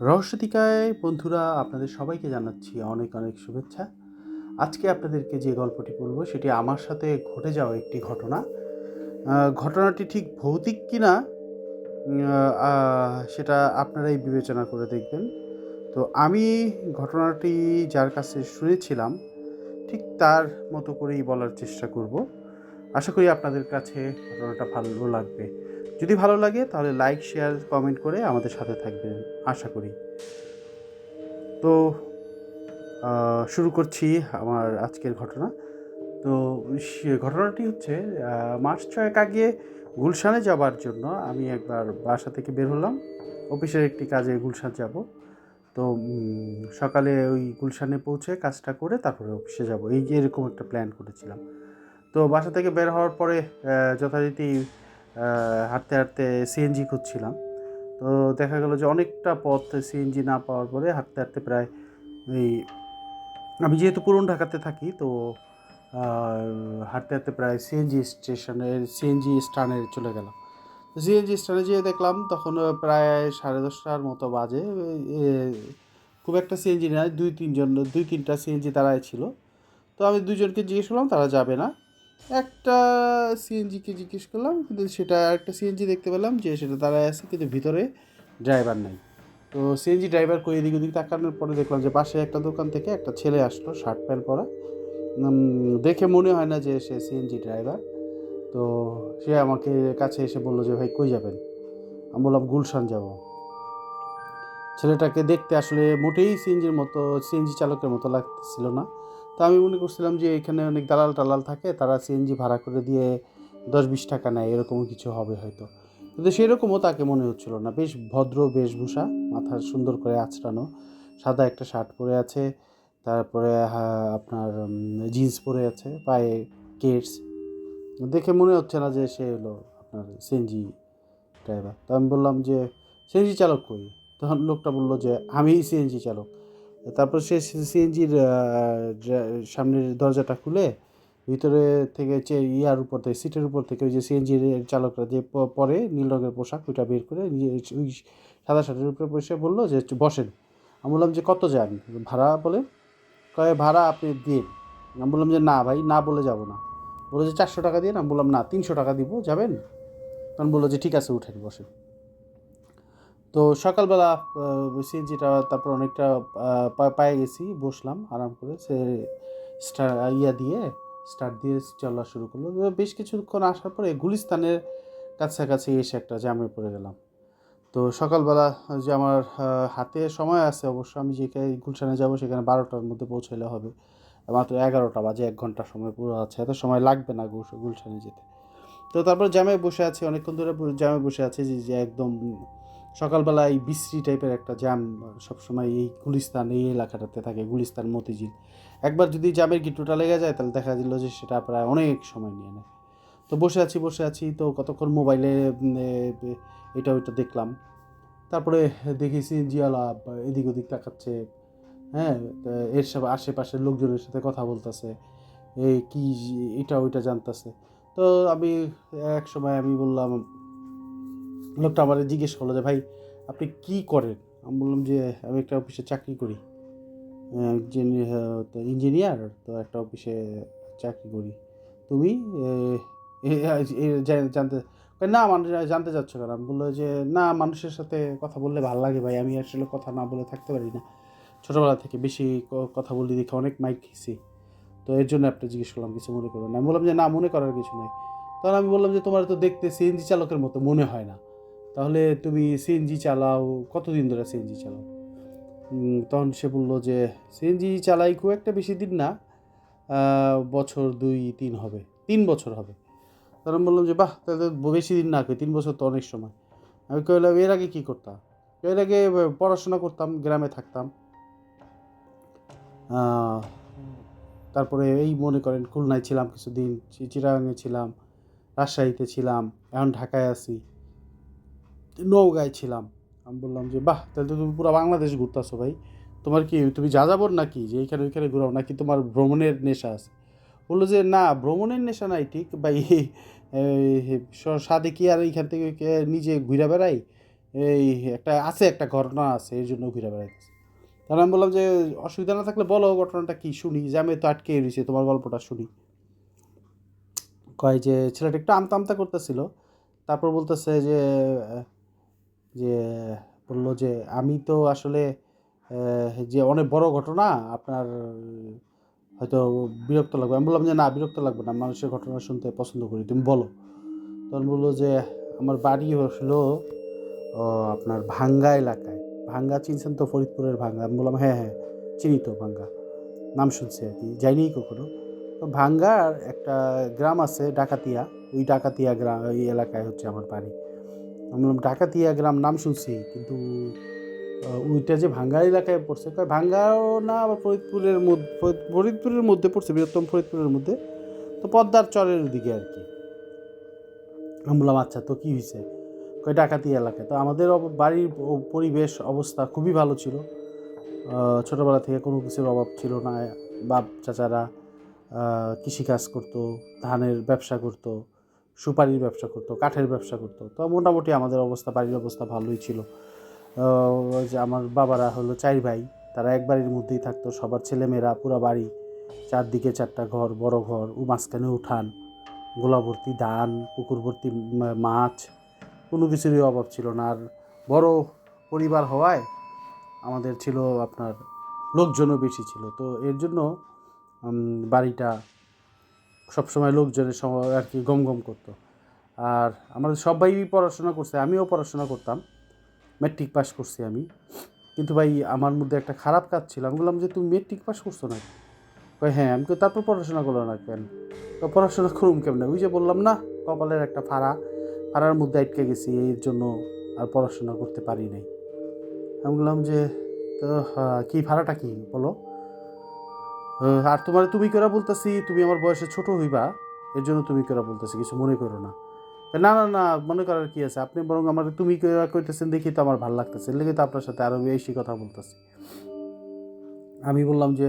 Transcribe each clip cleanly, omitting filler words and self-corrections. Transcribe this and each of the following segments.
রহস্যটিকায় বন্ধুরা আপনাদের সবাইকে জানাচ্ছি অনেক অনেক শুভেচ্ছা। আজকে আপনাদেরকে যে গল্পটি বলবো সেটি আমার সাথে ঘটে যাওয়া একটি ঘটনা। ঘটনাটি ঠিক ভৌতিক কিনা সেটা আপনারাই বিবেচনা করে দেখবেন। তো আমি ঘটনাটি যার কাছে শুনেছিলাম ঠিক তার মতো করেই বলার চেষ্টা করব। আশা করি আপনাদের কাছে ঘটনাটা ভালো লাগবে। যদি ভালো লাগে তাহলে লাইক, শেয়ার, কমেন্ট করে আমাদের সাথে থাকবেন আশা করি। তো শুরু করছি আমার আজকের ঘটনা। তো ঘটনাটি হচ্ছে মাস ৬ আগে গুলশানে যাবার জন্য আমি একবার বাসা থেকে বের হলাম। অফিসের একটি কাজে গুলশান যাব। তো সকালে ওই গুলশানে পৌঁছে কাজটা করে তারপরে অফিসে যাব, এই যে এরকম একটা প্ল্যান করেছিলাম। তো বাসা থেকে বের হওয়ার পরে যথারীতি হাঁটতে হাঁটতে সিএনজি খুঁজছিলাম। তো দেখা গেল যে অনেকটা পথ সিএনজি না পাওয়ার পরে হাঁটতে হাঁটতে প্রায় এই আমি যেহেতু পুরনো ঢাকাতে থাকি, তো হাঁটতে হাঁটতে প্রায় সিএনজি স্ট্যান্ডে চলে গেলাম। সিএনজি স্ট্যান্ডে যেয়ে দেখলাম তখন প্রায় 10:30টার মতো বাজে। এ, খুব একটা সিএনজি নয়, দুই তিনটা সিএনজি দাঁড়ায় ছিল। তো আমি দুজনকে জিজ্ঞেস করলাম, তারা যাবে না। একটা সিএনজিকে জিজ্ঞেস করলাম, কিন্তু সেটা একটা সিএনজি দেখতে পেলাম যে সেটা দাঁড়ায় আছে, কিন্তু ভিতরে ড্রাইভার নাই। তো সিএনজি ড্রাইভার করে এদিক ওদিক তাকানোর পরে দেখলাম যে পাশে একটা দোকান থেকে একটা ছেলে আসলো, শার্ট প্যান্ট পরা। দেখে মনে হয় না যে সে সিএনজি ড্রাইভার। তো সে আমাকে কাছে এসে বললো যে, ভাই কই যাবেন? আমি বললাম, গুলশান যাব। ছেলেটাকে দেখতে আসলে মোটেই সিএনজি চালকের মতো লাগতেছিল না। তো আমি মনে করছিলাম যে এখানে অনেক দালাল টালাল থাকে, তারা সিএনজি ভাড়া করে দিয়ে 10-20 টাকা নেয়, এরকম কিছু হবে হয়তো। কিন্তু সেরকমও তাকে মনে হচ্ছিল না। বেশ ভদ্র বেশভূষা, মাথা সুন্দর করে আঁচড়ানো, সাদা একটা শার্ট পরে আছে, তারপরে আপনার জিন্স পরে আছে, পায়ে কেটস। দেখে মনে হচ্ছে না যে সে হলো আপনার সিএনজি ড্রাইভার। তো আমি বললাম যে, সিএনজি চালক কই? তখন লোকটা বললো যে, আমিই সিএনজি চালক। তারপর সে সিএনজির সামনের দরজাটা খুলে ভিতরে থেকে ইয়ার উপর থেকে, সিটের উপর থেকে, ওই যে সিএনজির চালকরা যে পরে নীল রঙের পোশাক, ওইটা বের করে ওই সাদা শার্টের উপরে বসে বললো যে, বসেন। আমি বললাম যে, কত যান ভাড়া? বলে কয়ে, ভাড়া আপনি দিন। আমি বললাম যে, না ভাই, না বলে যাব না। বললো যে, 400 টাকা দিয়ে। আমি বললাম, না, 300 টাকা দিব, যাবেন? তখন বললো যে, ঠিক আছে, উঠেন, বসেন। তো সকালবেলা সিএনজিটা তারপর অনেকটা পায়ে গেছি, বসলাম আরাম করে। সে স্টার ইয়া দিয়ে স্টার্ট দিয়ে চলা শুরু করলো। বেশ কিছুক্ষণ আসার পরে গুলিস্তানের কাছাকাছি এসে একটা জ্যামে পড়ে গেলাম। তো সকালবেলা যে আমার হাতে সময় আছে অবশ্য, আমি যেখানে গুলশানে যাব সেখানে 12টার মধ্যে পৌঁছালে হবে। মাত্র 11টা বাজে, 1 ঘন্টা সময় পুরো আছে, এত সময় লাগবে না গুলশানে যেতে। তো তারপর জ্যামে বসে আছি, অনেকক্ষণ ধরে জ্যামে বসে আছি, যে একদম সকালবেলা এই বিশ্রী টাইপের একটা জ্যাম সবসময় এই গুলিস্তান এই এলাকাটাতে থাকে, গুলিস্তান মতিঝিল। একবার যদি জ্যামের গিট্টুটা লেগে যায় তাহলে দেখা দিল যে সেটা প্রায় অনেক সময় নিয়ে নেয়। তো বসে আছি তো কতক্ষণ মোবাইলে এটা ওইটা দেখলাম। তারপরে দেখি সিএনজিওয়ালা এদিক ওদিক তাকাচ্ছে, হ্যাঁ, এর সব আশেপাশের লোকজনের সাথে কথা বলতেছে, এই কি এটা ওইটা জানতেছে। তো আমি এক সময় আমি বললাম, লোকটা আমার জিজ্ঞেস করলো যে, ভাই আপনি কি করেন? আমি বললাম যে, আমি একটা অফিসে চাকরি করি, ইঞ্জিনিয়ার, তো একটা অফিসে চাকরি করি। তুমি জানতে, না মানুষ জানতে চাচ্ছ কেন? আমি বললো যে, না, মানুষের সাথে কথা বললে ভালো লাগে ভাই, আমি আসলে কথা না বলে থাকতে পারি না। ছোটোবেলা থেকে বেশি কথা বলি দেখে অনেক মাইর খেয়েছি, তো এর জন্য আপনি জিজ্ঞেস করলাম, কিছু মনে করবেন না। আমি বললাম যে, না, মনে করার কিছু নাই। তখন আমি বললাম যে, তোমার তো দেখতে সিএনজি চালকের মতো মনে হয় না, তাহলে তুমি সিএনজি চালাও কতদিন ধরে সিএনজি চালাও? তখন সে বললো যে, সিএনজি চালাই খুব একটা বেশি দিন না, বছর 2-3 হবে, 3 বছর হবে। তখন আমি বললাম যে, বাহ, তাহলে তো বেশি দিন না, 3 বছর তো অনেক সময়। আমি কইলাম, এর আগে কী করতাম? এর আগে পড়াশোনা করতাম, গ্রামে থাকতাম। তারপরে এই মনে করেন খুলনায় ছিলাম কিছুদিন, চিটাগাংয়ে ছিলাম, রাজশাহীতে ছিলাম, এখন ঢাকায় আছি, নওগাঁয় ছিলাম। আমি বললাম যে, বাহ, তাহলে তো তুমি পুরো বাংলাদেশ ঘুরতেছো ভাই। তোমার কি, তুমি যাযাবর নাকি যে এইখানে ওইখানে ঘুরাও, নাকি তোমার ভ্রমণের নেশা আছে? বললো যে, না, ভ্রমণের নেশা নাই ঠিক ভাই, সাদে কি আর এইখান থেকে নিজে ঘুরে বেড়াই, এই একটা ঘটনা আছে, এই জন্য ঘুরে বেড়াইতেছে। তাহলে আমি বললাম যে অসুবিধা না থাকলে বলো ঘটনাটা কি, শুনি, যে আমি তো আটকে রয়েছি, তোমার গল্পটা শুনি। কয় যে ছেলেটা একটু আমতা আমতা করতেছিল, তারপর বলতেছে যে যে বললো যে আমি তো আসলে যে অনেক বড় ঘটনা, আপনার হয়তো বিরক্ত লাগবে। আমি বললাম যে না, বিরক্ত লাগবে না, মানুষের ঘটনা শুনতে পছন্দ করি, তুমি বলো। তখন বললো যে আমার বাড়ি হলো আপনার ভাঙ্গা এলাকায়। ভাঙ্গা চিনছেন তো, ফরিদপুরের ভাঙ্গা? আমি বললাম হ্যাঁ হ্যাঁ চিনি তো ভাঙ্গা, নাম শুনছি আর কি, যাইনি কখনো। তো ভাঙ্গার একটা গ্রাম আছে ডাকাতিয়া, ওই ডাকাতিয়া গ্রাম, ওই এলাকায় হচ্ছে আমার বাড়ি। আমি বললাম ডাকাতিয়া গ্রাম নাম শুনছি, কিন্তু ওইটা যে ভাঙ্গা এলাকায় পড়ছে, ভাঙ্গাও না, আবার ফরিদপুরের মধ্যে পড়ছে, বৃহত্তম ফরিদপুরের মধ্যে, তো পদ্মার চরের দিকে আর কি। আমি বললাম আচ্ছা, তো কী হয়েছে? ডাকাতি এলাকায়। তো আমাদের বাড়ির পরিবেশ অবস্থা খুবই ভালো ছিল। ছোটোবেলা থেকে কোনো কিছুর অভাব ছিল না। বাপ চাচারা কৃষিকাজ করতো, ধানের ব্যবসা করতো, সুপারির ব্যবসা করতো, কাঠের ব্যবসা করতো। তো মোটামুটি আমাদের অবস্থা, বাড়ির অবস্থা ভালোই ছিল। যে আমার বাবারা হলো 4 ভাই, তারা এক বাড়ির মধ্যেই থাকতো, সবার ছেলেমেয়েরা, পুরা বাড়ি, চারদিকে 4টা ঘর, বড় ঘর, ও মাঝখানে উঠান, গোলা ভর্তি ধান, পুকুর ভর্তি মাছ, কোনো কিছুরই অভাব ছিল না। আর বড় পরিবার হওয়ায় আমাদের ছিল আপনার লোকজনও বেশি ছিল, তো এর জন্য বাড়িটা সবসময় লোকজনের সময় আর কি গম গম করতো। আর আমাদের সবাই পড়াশোনা করছে, আমিও পড়াশোনা করতাম, ম্যাট্রিক পাস করছি আমি। কিন্তু ভাই আমার মধ্যে একটা খারাপ কাজ ছিল। আমি বললাম যে তুমি ম্যাট্রিক পাস করছো না? হ্যাঁ। আমি তারপর পড়াশোনা করলো না কেন? তো পড়াশোনা করুম কেমনে? ওই যে বললাম না, কপালের একটা ফাড়ার মধ্যে আটকে গেছি, এর জন্য আর পড়াশোনা করতে পারি নাই। আমি বললাম যে তো কী ভাড়াটা কী বলো? আর তুমি করে বলতেছি, তুমি আমার বয়সে ছোট হইবা, এর জন্য তুমি করে বলতেছি, কিছু মনে করো না। না না না, মনে করার কি আছে, আপনি বরং আমার তুমি কইতেছেন দেখি তো আমার ভালো লাগতেছে, লেগে তো আপনার সাথে আরও বেশি কথা বলতেছি। আমি বললাম যে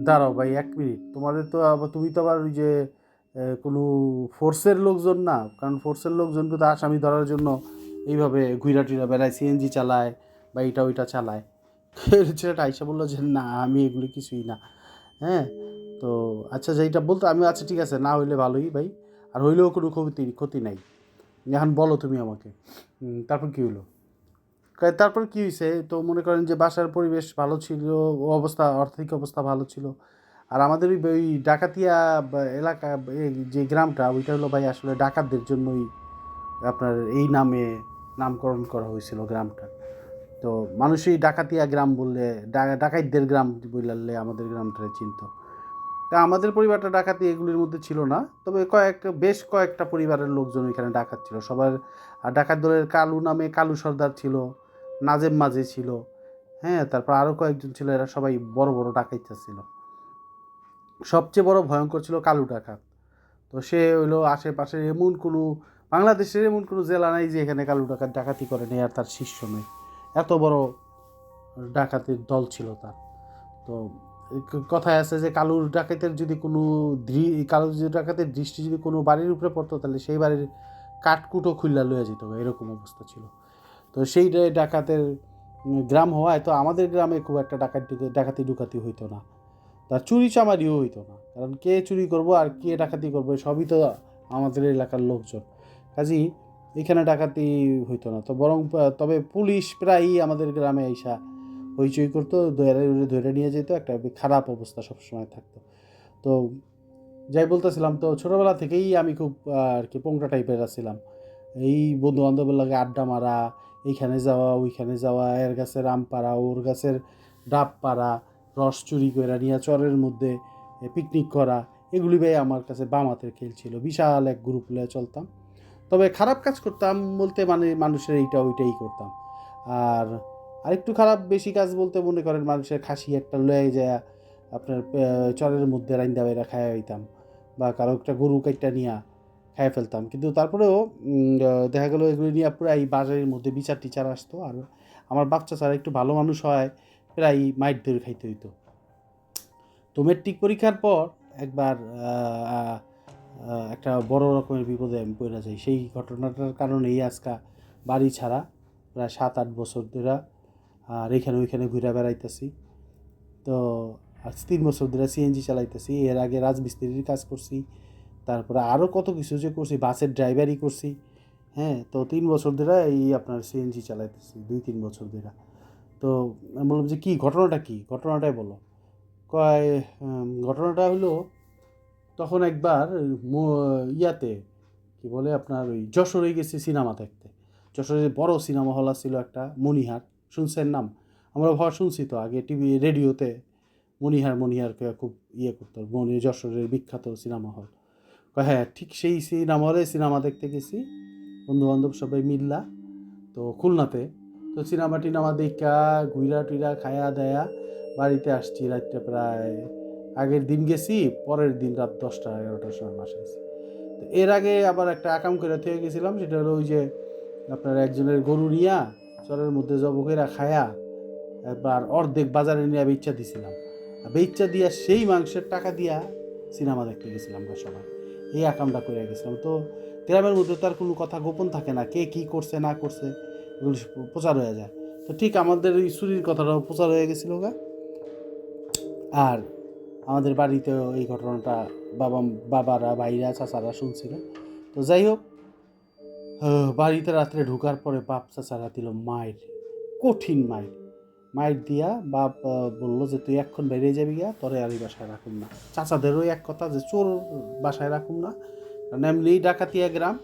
দাঁড়াও ভাই 1 মিনিট, তোমাদের তো আবার, তুমি তো আবার ওই যে কোনো ফোর্সের লোকজন না, কারণ ফোর্সের লোকজনকে তো আসামি ধরার জন্য এইভাবে ঘুরা টুইরা বেড়ায়, সিএনজি চালায় বা এটা ওইটা চালায়। ছেলেটা আইসা বললো যে না, আমি এগুলি কিছুই না। হ্যাঁ, তো আচ্ছা, যেটা বলতো আমি, আচ্ছা ঠিক আছে, না হইলে ভালোই ভাই, আর হইলেও কোনো ক্ষতি নাই, এখন বলো তুমি আমাকে। তারপর কী হলো? তারপর কী হয়েছে, তো মনে করেন যে বাসার পরিবেশ ভালো ছিল, আর্থিক অবস্থা ভালো ছিল। আর আমাদের ওই ডাকাতিয়া এলাকা, যে গ্রামটা, ওইটা হলো ভাই আসলে ডাকাতদের জন্যই আপনার এই নামে নামকরণ করা হয়েছিল গ্রামটা। তো মানুষই ডাকাতিয়া গ্রাম বললে, ডাকাতদের গ্রাম বললে আমাদের গ্রামটা চিনত। তা আমাদের পরিবারটা ডাকাতি এগুলির মধ্যে ছিল না, তবে বেশ কয়েকটা পরিবারের লোকজন ওইখানে ডাকাত ছিল সবার। আর ডাকাত দলের কালু নামে কালু সর্দার ছিল, নাজেম মাঝি ছিল, হ্যাঁ, তারপর আরও কয়েকজন ছিল, এরা সবাই বড় বড় ডাকাইতে ছিল। সবচেয়ে বড় ভয়ঙ্কর ছিল কালু ডাকাত। তো সে হইলো আশেপাশের এমন কোনো, বাংলাদেশের এমন কোনো জেলা নাই যে এখানে কালু ডাকাত ডাকাতি করে নেই আর তার শিষ্য নেই, এত বড় ডাকাতির দল ছিল তার। তো কথায় আছে যে কালু ডাকাতের দৃষ্টি যদি কোনো বাড়ির উপরে পড়তো, তাহলে সেই বাড়ির কাঠকুটো খুললা লয়ে যেত, এরকম অবস্থা ছিল। তো সেই ডাকাতের গ্রাম হওয়ায় তো আমাদের গ্রামে খুব একটা ডাকাতি ডুকাতি হইতো না, তার চুরি চামারিও হইতো না, কারণ কে চুরি করব আর কে ডাকাতি করবো সবই তো আমাদের এলাকার লোকজন, কাজেই এখানে ডাকাতি হইতো না। তো বরং তবে পুলিশ প্রায়ই আমাদের গ্রামে আইসা হইচই করতো, ধরে নিয়ে যেত, একটা খারাপ অবস্থা সবসময় থাকতো। তো যাই বলতেছিলাম, তো ছোটোবেলা থেকেই আমি খুব আর কি পোংটা টাইপের আছিলাম। এই বন্ধু বান্ধবের লাগে আড্ডা মারা, এইখানে যাওয়া ওইখানে যাওয়া, এর গাছের আম পাড়া, ওর গাছের ডাব পাড়া, রস চুরি করে নিয়ে চরের মধ্যে পিকনিক করা, এগুলি ভাই আমার কাছে বাম হাতের খেল ছিল। বিশাল এক গ্রুপ নিয়ে চলতাম, তবে খারাপ কাজ করতাম বলতে মানে মানুষের এইটা ওইটাই করতাম। আর আরেকটু খারাপ বেশি কাজ বলতে মনে করেন মানুষের খাসি একটা লয়ে যায় আপনার চরের মধ্যে রাইন্দা বাইরা খাইয়া হইতাম, বা কারো একটা গরু কাইটটা নিয়ে খাইয়া ফেলতাম। কিন্তু তারপরেও দেখা গেলো এগুলি নিয়ে প্রায় বাজারের মধ্যে বিচার টিচার আসতো, আর আমার বাচ্চা ছাড়া একটু ভালো মানুষ হয়, প্রায় মাইট ধরে খাইতে হইতো। তো ম্যাট্রিক পরীক্ষার পর একবার একটা বড় রকমের বিপদে আমি পড়ে যাই, সেই ঘটনাটার কারণেই আজকে বাড়ি ছাড়া প্রায় 7-8 বছর ধরে, আর এখানে ওইখানে ঘুরে বেড়াইতেছি। তো আজ 3 বছর ধরে সিএনজি চালাইতেছি। এর আগে রাজমিস্ত্রির কাজ করছি, তারপরে আরও কত কিছু যে করছি, বাসের ড্রাইভারই করছি। হ্যাঁ, তো 3 বছর ধরে এই আপনার সিএনজি চালাইতেছি, 2-3 বছর ধরে। তো আমি বললাম যে কী ঘটনাটা, কী ঘটনাটাই বলো। কয় ঘটনাটা হলো, তখন একবার ইয়াতে কী বলে আপনার ওই যশোরে গেছি সিনেমা দেখতে। যশোরে বড় সিনেমা হল ছিল একটা, মণিহার, শুনছেন নাম? আমরা শুনছি তো আগে টিভি রেডিওতে, মণিহারকে খুব করতো, যশোরের বিখ্যাত সিনেমা হল। হ্যাঁ, ঠিক সেই সিনেমা হলে সিনেমা দেখতে গেছি বন্ধুবান্ধব সবাই মিল্লা, তো খুলনাতে। তো সিনেমা টিনেমা দেখা ঘুইরা টুইরা খায়া দেয়া বাড়িতে আসছি রাত্রে প্রায়, আগের দিন গেছি, পরের দিন রাত 10টা-11টার সময় বাসায় আসছি। তো এর আগে আবার একটা আকাম করে থেকে গেছিলাম, সেটা হলো ওই যে আপনার একজনের গরু নিয়া চরের মধ্যে জব করে খায়া একবার অর্ধেক বাজারে নিয়ে বেচ্চা দিছিলাম। বেচ্চা দিয়া সেই মাংসের টাকা দিয়া সিনেমা দেখতে গেছিলাম আমরা সবাই। এই আকামটা করে গেছিলাম। তো গ্রামের মধ্যে তার কোনো কথা গোপন থাকে না, কে কী করছে না করছে এগুলো প্রচার হয়ে যায়। তো ঠিক আমাদের এই চুরির কথাটাও প্রচার হয়ে গেছিলো গা। আর আমাদের বাড়িতেও এই ঘটনাটা বাবারা, ভাইরা, চাচারা শুনছিল। তো যাই হোক, বাড়িতে রাত্রে ঢোকার পরে বাপ চাচারা দিল মায়ের, কঠিন মায়ের দিয়া বাপ বললো যে তুই এক্ষণ বেরিয়ে যাবি গিয়া, তোরে আর এই বাসায় রাখুন না। চাচাদেরও এক কথা যে চোর বাসায় রাখুন না, কারণ এমনিই ডাকাতিয়া গ্রাম,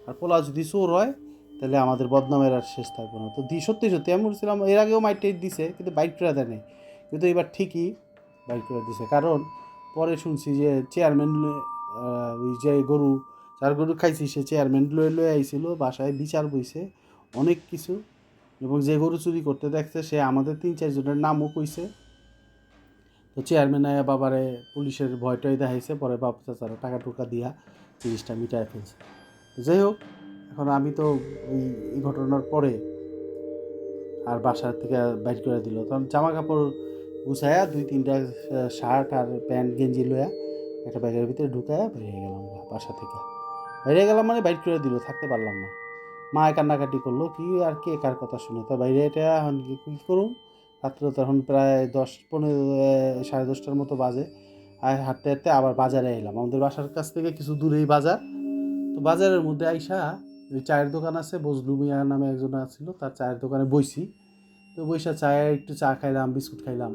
আর পোলা যদি চোর হয় তাহলে আমাদের বদনামের আর শেষ থাকবে না। তো সত্যি আমি বলছিলাম, এর আগেও মাইট দিছে কিন্তু বাইক করে দেয় নাই, কিন্তু এবার ঠিকই বাইক করে দিছে। কারণ পরে শুনছি যে চেয়ারম্যান, ওই যে যার গরু খাইছি সে চেয়ারম্যান লয়ে আইছিল বাসায়, বিচার বইছে অনেক কিছু, এবং যে গরু চুরি করতে দেখছে সে আমাদের 3-4 জনের নামও কইছে। তো চেয়ারম্যান আয়া বাবারে পুলিশের ভয়টাই দেখাইছে, পরে বাপ চাচারা টাকা টুকা দিয়া জিনিসটা মিটায় ফেলছে। যাই হোক, এখন আমি তো এই ঘটনার পরে আর বাসার থেকে বাইর করে দিল, তখন জামা কাপড় গুছায়া 2-3টা শার্ট আর প্যান্ট গেঞ্জি লয়া একটা ব্যাগের ভিতরে ঢুকায়া বেরিয়ে গেলাম বাসা থেকে। বেরিয়ে গেলাম মানে বাইর করে দিল, থাকতে পারলাম না। মায় কান্নাকাটি করলো, কি আর কে কার কথা শুনে। তো বাইরে এটা এখন কী করুম, রাত্র তখন প্রায় 10-15 সাড়ে 10টার মতো বাজে। আর হাঁটতে হাঁটতে আবার বাজারে এলাম, আমাদের বাসার কাছ থেকে কিছু দূরেই বাজার। তো বাজারের মধ্যে আইসা ওই চায়ের দোকান আছে, বজলু মিয়া নামে একজন ছিল, তার চায়ের দোকানে বইছি। তো বইসা একটু চা খাইলাম, বিস্কুট খাইলাম।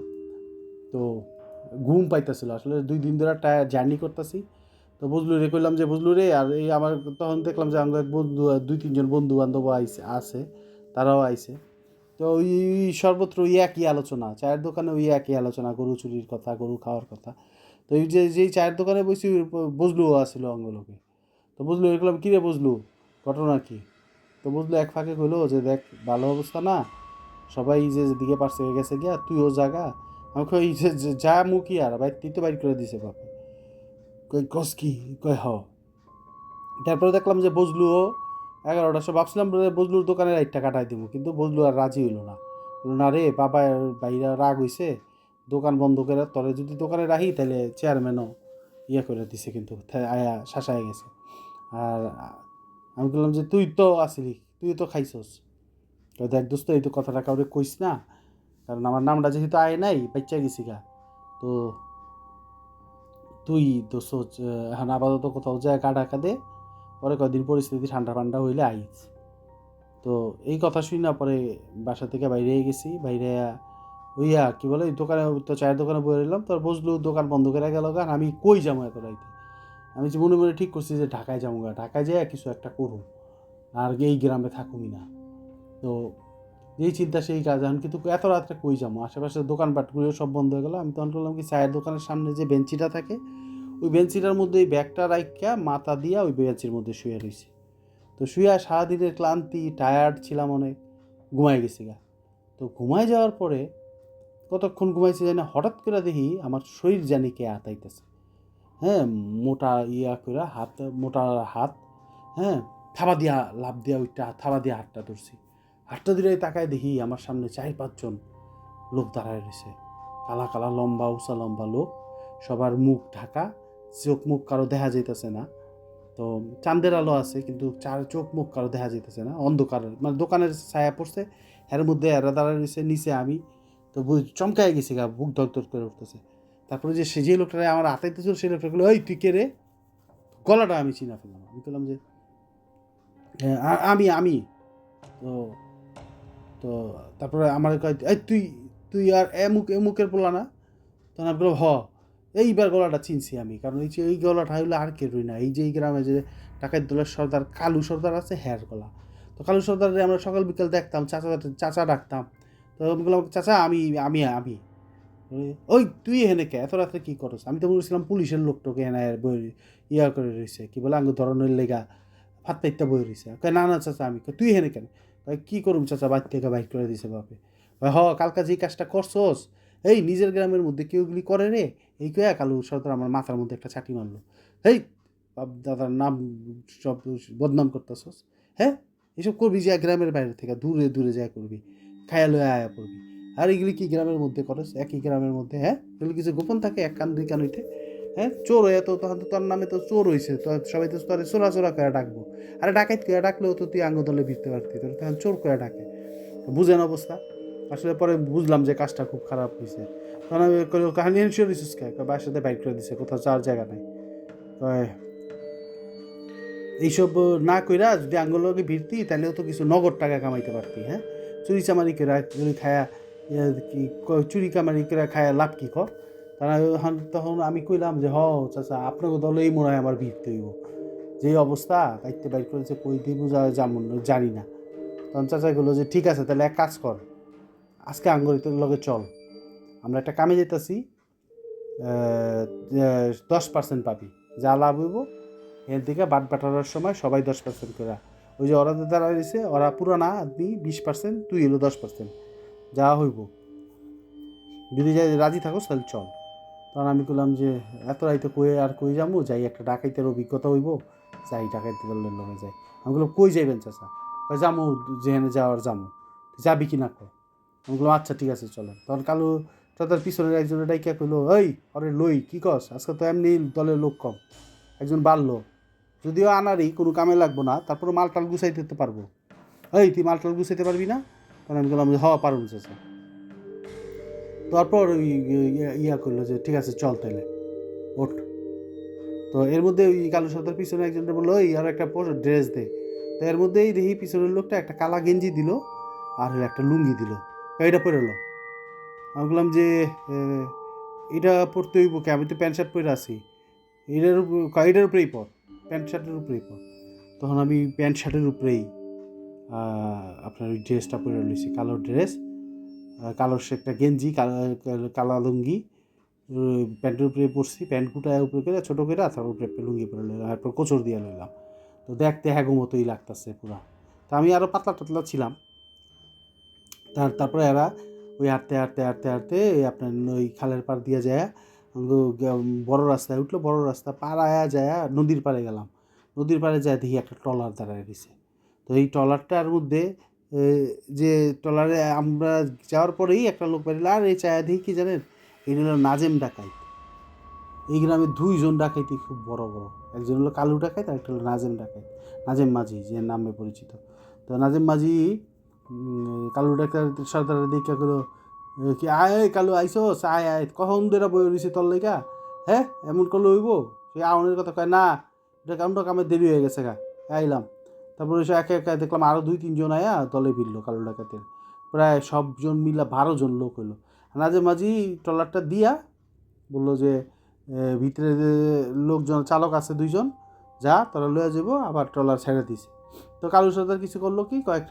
তো ঘুম পাইতেছিল, আসলে 2 দিন ধরে জার্নি করতেছি। তো বজলু রে কইলাম যে বজলু রে, আর এই আমার তখন দেখলাম যে আমার এক বন্ধু, 2-3 জন বন্ধু বান্ধব আছে, তারাও আইছে। তো ওই সর্বত্র ওই একই আলোচনা, চায়ের দোকানে ওই একই আলোচনা, গরু চুরির কথা, গরু খাওয়ার কথা। তো এই যেই চায়ের দোকানে বসি, বজলুও আসছিল অঙ্গলোকে। তো বজলু দেখলাম, কী রে বজলু, ঘটনা কি? তো বজলু এক ফাঁকে কইলো যে দেখ, ভালো অবস্থা না, সবাই যেদিকে পারছে গেছে গিয়া, তুইও জাগা। আমি কই যা মুখি, আর ভাই তুই তো বাইর করে দিছে বাপে। কই কস কি? কই হ। তারপরে দেখলাম যে বজলুও 11টার সময়, ভাবছিলাম বজলুর দোকানে রাইটটা কাটাই দিব, কিন্তু বজলু আর রাজি হইল না। বলল না রে বাবা, বাইরা রাগ হইছে, দোকান বন্ধ করে তোরে যদি দোকানে রাখি তাহলে চেয়ারম্যানও করে দিছে, কিন্তু আয়া শাসায় গেছে। আর আমি বললাম যে তুই তো আসলি, তুই তো খাইছস। তো দেখ দোস্ত, এই তো কথাটা কাউরে কইস না, কারণ আমার নামটা যেহেতু আয় নাই, বাচ্চা গেছি গা। তো তুই দোস্ত এখন আপাতত কোথাও যায় কাটা দে, পরে কয়েকদিন পরিস্থিতি ঠান্ডা ঠান্ডা হইলে আইস। তো এই কথা শুনি না, পরে বাসা থেকে বাইরে গেছি, বাইরে হইয়া কী বলে দোকানে, তো চায়ের দোকানে বয়ে রইলাম। তোর বসলু দোকান বন্ধ করে গেল গা, আমি কই যাবো এত রাইতে। আমি যে মনে মনে ঠিক করছি যে ঢাকায় যাবো গা, ঢাকায় যেয়ে কিছু একটা করুম, আর এই গ্রামে থাকুমি না। তো এই চিন্তা সেই কাজ, এখন কিন্তু এত রাত্রে কই যাবো, আশেপাশের দোকানপাটগুলো সব বন্ধ হয়ে গেলো। আমি তখন করলাম কি, চায়ের দোকানের সামনে যে বেঞ্চিটা থাকে, ওই বেঞ্চিটার মধ্যে এই ব্যাগটা রাইখা মাথা দিয়া ওই বেঞ্চির মধ্যে শুয়ে রয়েছি। তো শুয়ে সারাদিনের ক্লান্তি, টায়ার্ড ছিলাম অনেক, ঘুমাই গেছি গা। তো ঘুমাই যাওয়ার পরে কতক্ষণ ঘুমাইছি জানি, হঠাৎ করে দেখি আমার শরীর জানি কে আতাইতেছে। হ্যাঁ, মোটা করে হাত, মোটা হাত, হ্যাঁ, থাবা দিয়া লাভ দিয়া ওইটা থাবা দিয়া হাতটা ধরছি। হাতটা দিলে তাকায় দেখি আমার সামনে 4-5 জন লোক দাঁড়ায় রয়েছে, কালা কালা লম্বা উঁচা লম্বা লোক, সবার মুখ ঢাকা, চোখ মুখ কারো দেখা যাইতেছে না। তো তো চাঁদের আলো আছে কিন্তু চোখ মুখ কারো দেখা যেতেছে না, অন্ধকার, মানে দোকানের ছায়া পড়ছে, এর মধ্যে এরা দাঁড়ায় রয়েছে, নিচে আমি। তো চমকায় গেছি গা, বুক ধর ধর করে উঠতেছে। তারপরে যে লোকটা আমার আতাইতেছিল সেই লোকটা বললো, ওই তুই কে রে? গলাটা আমি চিনা ফেললাম। আমি বললাম যে আমি। তো তো তারপরে আমার কয়, এই তুই তুই আর এমুকের বললা না? তখন আমি বললাম এইবার গলাটা চিনছি আমি, কারণ এই গলাটা হইলে আর কেউই না, এই যে এই গ্রামে যে ডাকাত দলের সর্দার কালু সর্দার আছে, হ্যার গলা। তো কালু সর্দারে আমরা সকাল বিকাল দেখতাম, চাচা ডাকতাম। তো আমি বললাম, চাচা আমি আমি আমি ওই তুই এখানে কে, এত রাত্রে কী করস? আমি তো বলেছিলাম পুলিশের লোকটোকে এনে ইয়া করে রয়েছে, কি বলে, আঙ্গ ধরনের লেগা ভাত পাইতে বই রয়েছে। না না চাচা আমি। তুই এখানে কেন? কী করুম চাচা, বাইর থেকে বাইর করে দিছে বাপে। কালকা যে কাজটা করছস, এই নিজের গ্রামের মধ্যে কেউগুলি করে রে, এই কয়া কালু সরকার আমার মাথার মধ্যে একটা চাটি মারলো। এই বাপ দাদার নাম সব বদনাম করতেছস, হ্যাঁ? এসব করবি যে গ্রামের বাইরে থেকে দূরে দূরে যা করবি, খায়া লয়ে আয়া করবি। আর এগুলি কি গ্রামের মধ্যে করস? একই গ্রামের মধ্যে, হ্যাঁ? এগুলি কিছু গোপন থাকে এক কান দুই কান হইতে? হ্যাঁ, চোর হয়ে তো তখন তো তোর নামে তো চোর হয়েছে, তো সবাই তো তোর চোরা চোরা করে ডাকবো। আরে ডাকাইত করে ডাকলেও তো তুই আঙ্গ দলে ভিড়তে পারতি, তোর তখন চোর করে ডাকে। বুঝেন অবস্থা? আসলে পরে বুঝলাম যে কাজটা খুব খারাপ হয়েছে। তখন আমি কাহিনী ইন্স্যুরেন্স বাসার সাথে বাইক করে দিছে, কোথাও যাওয়ার জায়গা নাই। এইসব না কইরা যদি আঙ্গুলকে ভিড়তি, তাহলেও তো কিছু নগদ টাকা কামাইতে পারতি। হ্যাঁ, চুরি চামারি করে খায়া কি চুরি কামারি করে খায়া লাভ কী কর? তারা তখন আমি কইলাম যে চাচা আপনাকে দলেই মনে হয় আমার ভিড়তে হইব, যেই অবস্থা দায়িত্বে বাইর করেছে, কই দিব যেমন জানি না। তখন চাচা বললো যে ঠিক আছে, তাহলে এক কাজ কর, আজকে আঙ্গুরিতের লগে চল, আমরা একটা কামে যেতেছি, 10% পাবি, যা লাভ হইব এর দিকে বাট বাটানোর সময় সবাই 10% করে। ওই যে ওরা দ্বারা দিছে, ওরা পুরানা আদমি 20%, তুই এলো 10%, যা হইব, যদি যাই রাজি থাকো তাহলে চল। তখন আমি বললাম যে এত রাইতে কই যাবো, যাই একটা ডাকাইতের অভিজ্ঞতা হইব, যাই ডাকাইতে দলের লগে যাই। আমি বললাম কই যাইবেন চাচা? যামু যেখানে যাওয়ার যামু, যাবি কি না কো? আমি বললাম আচ্ছা ঠিক আছে চলেন। তখন কালু তাদের পিছনের একজনের ডাইকা কইলো, ওই আরে লই কি কস, আজকে তো এমনি দলের লোক কম, একজন বাড়লো, যদিও আনারই কোনো কামে লাগবো না, তারপরে মালটাল গুছাইতে তো পারবো। এই তুই মালটাল গুছাইতে পারবি না? তখন আমি বললাম পারবো চাচা। তারপর ওই ইয়া করলো যে ঠিক আছে চল তাইলে ওঠ। তো এর মধ্যে ওই কালু সর্দার পিছনে একজনটা বললো, ওই আর একটা ড্রেস দে। তো এর মধ্যেই দেখি পিছনের লোকটা একটা কালা গেঞ্জি দিল আর একটা লুঙ্গি দিল, এটা পরে এলো। আমি বললাম যে এটা পরতে হইব কে, আমি তো প্যান্ট শার্ট পরে আছি, এটার উপরেই পর, প্যান্ট শার্টের উপরেই পর। তখন আমি প্যান্ট শার্টের উপরেই আপনার ওই ড্রেসটা পরে রয়েছি, কালো ড্রেস, কালো একটা গেঞ্জি, কালা লুঙ্গি, প্যান্টের উপরে পরছি, প্যান্ট কুটায় উপরে করে ছোটো করে, তার উপরে একটা লুঙ্গি পরে লইলাম, তারপর কোচর দিয়ে লইলাম। তো দেখতে হ্যাগো মতোই লাগতেছে পুরা। তা আমি আরও পাতলা টাতলা ছিলাম। তারপরে এরা ওই হাঁটতে হাঁটতে হাঁটতে হাঁটতে আপনার ওই খালের পাড় দিয়ে যায়, বড় রাস্তায় উঠলো, বড় রাস্তা পার আয়া যায় নদীর পাড়ে গেলাম। নদীর পাড়ে যায় দেখি একটা ট্রলার দাঁড়ায় রয়েছে। তো এই ট্রলারটার মধ্যে যে ট্রলারে আমরা যাওয়ার পরেই একটা লোক বেরিয়ে, আর এই চায়া দেখি কি জানেন, এটা হলো নাজেম ডাকাইত। এই গ্রামে 2 জন ডাকাইতি খুব বড় বড়, একজন হলো কালু ডাকাইত আর একটা হলো নাজেম ডাকাইত, নাজেম মাঝি যে নামে পরিচিত। তো নাজেম মাঝি কালু ডাকাত সর্দারের দেখা গেলো, কি আয় কালু আইসোস, আয় আয়, কখন ধরে বই রয়েছে তোর লেগা, হ্যাঁ এমন করলে হইব? সে আউনের কথা কয় না, এটা কামটা কামে দেরি হয়ে গেছে গা, আইলাম। তারপরে সে একে একে দেখলাম আরও 2-3 জন আয়া দলে ভিড়লো কালু ডাকাতের, প্রায় সবজন মিলা 12 জন লোক হইলো। নাজেম মাঝি ট্রলারটা দিয়া বললো যে ভিতরে লোকজন চালক আছে 2 জন, যা তোরা লয়ে যাবো, আবার ট্রলার ছেড়ে দিছে। তো কালু সর্দার কিছু করলো কি, কয়েক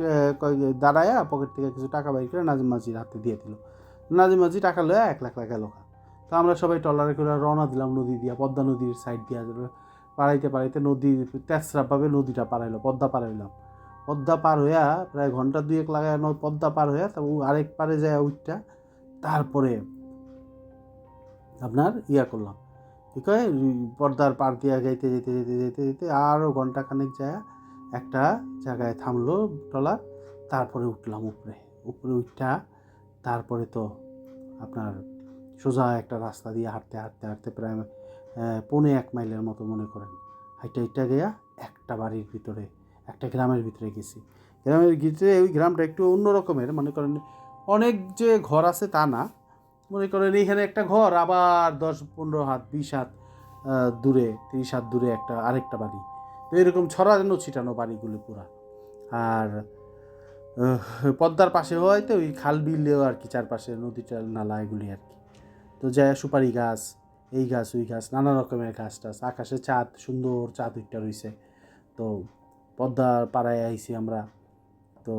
দাঁড়ায়া পকেট থেকে কিছু টাকা বাইর করে নাজিম মাঝির হাতে দিয়ে দিল। নাজিম মাঝি টাকা লয়ে 1 লাখ টাকা লোকা। তো আমরা সবাই ট্রলারে করে রওনা দিলাম নদী দিয়া, পদ্মা নদীর সাইড দিয়া পাড়াইতে পাড়াইতে নদীর তেসরাভাবে নদীটা পাড়াইলো, পদ্মা পাড়াইলাম। পদ্মা পার হইয়া প্রায় ঘন্টা 2-1 লাগায় পদ্মা পার হইয়া তারপর আরেক পারে যায় উঠটা, তারপরে আপনার ইয়া করলাম, কি কয় পর্দার পার দিয়া যাইতে যেতে যেতে যেতে যেতে আরও ঘন্টাখানেক যায় একটা জায়গায় থামলো ট্রলার। তারপরে উঠলাম উপরে, উপরে উঠা তারপরে তো আপনার সোজা একটা রাস্তা দিয়ে হাঁটতে হাঁটতে হাঁটতে প্রায় 1.25 মাইলের মতো মনে করেন হাইটা গিয়া একটা বাড়ির ভিতরে, একটা গ্রামের ভিতরে গেছি। গ্রামের ভিতরে ওই গ্রামটা একটু অন্য রকমের, মনে করেন অনেক যে ঘর আছে তা না, মনে করেন এইখানে একটা ঘর, আবার 10-15 হাত 20 হাত দূরে, 30 হাত দূরে একটা আরেকটা বাড়ি। তো এরকম ছড়ানো ছিটানো বাড়িগুলো পুরা। আর পদ্মার পাশে হয়তো ওই খাল বিলেও আর কি, চারপাশে নদীটা নালা এগুলি আর কি। তো যায় সুপারি গাছ, এই গাছ ওই গাছ, নানা রকমের গাছ টাছ, আকাশে চাঁদ, সুন্দর চাঁদ উঠটা রইছে। তো পদ্মার পাড়ায় আইছি আমরা। তো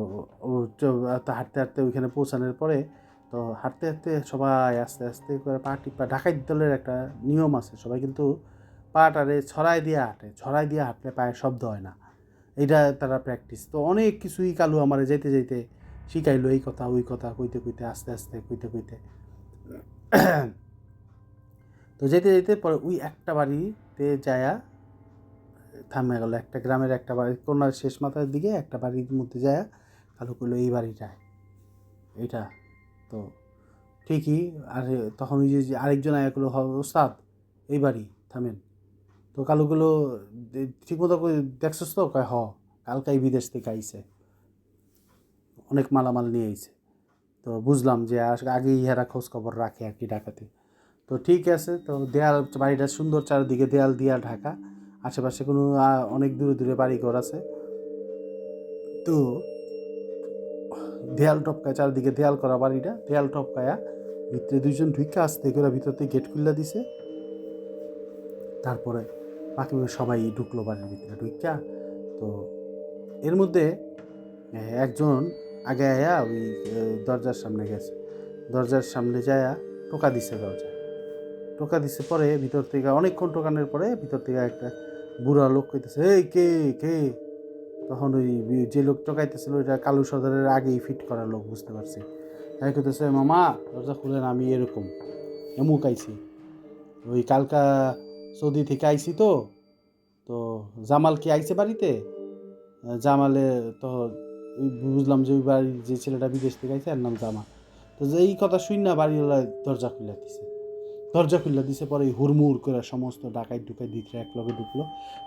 হাঁটতে হাঁটতে ওইখানে পৌঁছানোর পরে, তো হাঁটতে হাঁটতে সবাই আস্তে আস্তে করে পা ডাকাত দলের একটা নিয়ম আছে, সবাই কিন্তু পাটারে ছড়াই দিয়ে হাঁটে, ছড়াই দিয়ে হাঁটলে পায়ে শব্দ হয় না, এইটা তারা প্র্যাকটিস। তো অনেক কিছুই কালু আমার যাইতে যাইতে শিখাইলো, এই কথা ওই কথা কইতে কইতে, আস্তে আস্তে কইতে কইতে। তো যেতে যেতে পরে ওই একটা বাড়িতে যায়া থামে গেল, একটা গ্রামের একটা বাড়ি কোনার শেষ মাথার দিকে একটা বাড়ির মধ্যে যায় কালু করলো এই বাড়িটায় এইটা। তো ঠিকই। আর তখন ওই যে আরেকজন আয়া করলো, ওস্তাদ এই বাড়ি থামেন। তো কালুগুলো ঠিকমতো দেখছস তো? কয় হ, কালকাই বিদেশ থেকে আইছে, অনেক মালামাল নিয়ে আইছে। তো বুঝলাম যে আগেই ইহারা খোঁজ খবর রাখে আর কি, ডাকাতি। তো ঠিক আছে। তো দেয়াল, বাড়িটা সুন্দর, চারিদিকে দেয়াল দিয়া ঢাকা, আশেপাশে কোনো অনেক দূরে দূরে বাড়িঘর আছে। তো দেয়াল টপকায়, চারিদিকে দেয়াল করা বাড়িটা, দেয়াল টপকায়া ভিতরে দুইজন ঢুইকা আসতে করে ভিতর থেকে গেট খুললা দিছে। তারপরে বাকি সবাই ঢুকলো বাড়ির ভিতরে ঢুইকা। তো এর মধ্যে একজন আগে আয়া ওই দরজার সামনে গেছে, দরজার সামনে যায়া টোকা দিছে, টোকা দিছে। পরে ভিতর থেকে অনেকক্ষণ টোকানোর পরে ভিতর থেকে একটা বুড়া লোক কইতেছে, এই কে কে? তখন ওই যে লোক টোকাইতেছিল ওইটা কালু সর্দারের আগেই ফিট করা লোক, বুঝতে পারছি। তাই কইতেছে, মামা দরজা খুলেন, আমি এরকম এমুক আইছি, ওই কালকা সৌদি থেকে আইছি। তো তো জামাল কি আইছে বাড়িতে? জামালে তো বুঝলাম যে ওই বাড়ির যে ছেলেটা বিদেশ থেকে আইছে, এর নাম জামাল। তো যে এই কথা শুন না বাড়িওয়ালা দরজা খুলে দিছে, দরজা খুলে দিছে। পরে হুড়মুড় করে সমস্ত ডাকাইত ঢুকাই দিতে এক লগে ঢুকলো।